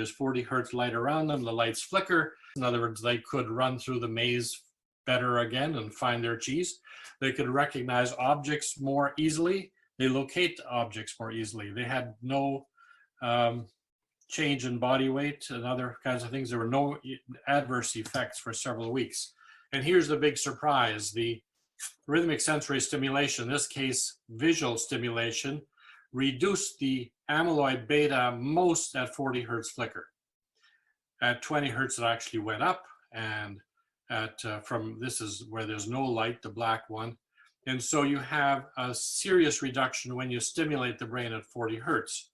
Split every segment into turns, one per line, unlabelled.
there's 40 hertz light around them, the lights flicker. In other words, they could run through the maze better again and find their cheese. They could recognize objects more easily. They locate objects more easily. They had no change in body weight and other kinds of things. There were no adverse effects for several weeks. And here's the big surprise. The rhythmic sensory stimulation, in this case visual stimulation, reduced the amyloid beta most at 40 hertz flicker. At 20 hertz it actually went up, and at this is where there's no light, the black one. And so you have a serious reduction when you stimulate the brain at 40 hertz.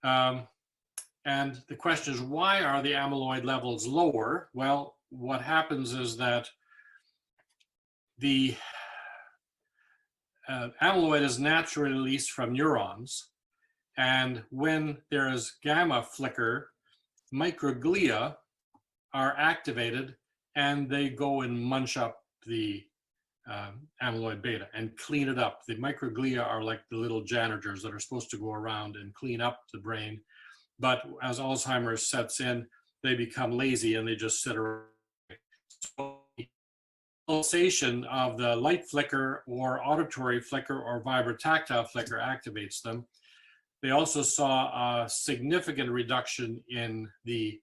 And the question is, why are the amyloid levels lower? Well, what happens is that the amyloid is naturally released from neurons, and when there is gamma flicker, microglia are activated and they go and munch up the amyloid beta and clean it up. The microglia are like the little janitors that are supposed to go around and clean up the brain, but as Alzheimer's sets in, they become lazy and they just sit around. So the pulsation of the light flicker or auditory flicker or vibrotactile flicker activates them. They also saw a significant reduction in the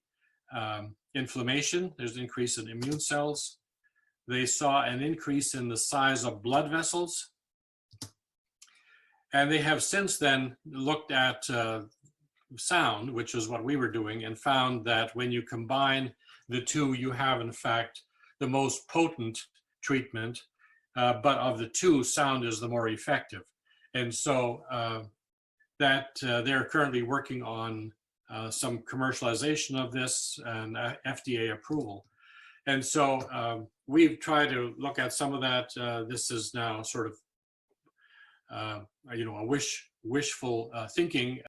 inflammation. There's an increase in immune cells. They saw an increase in the size of blood vessels. And they have since then looked at sound, which is what we were doing, and found that when you combine the two, you have in fact the most potent treatment, but of the two, sound is the more effective. And so they're currently working on some commercialization of this and FDA approval. And so we've tried to look at some of that. This is now sort of, a wishful thinking.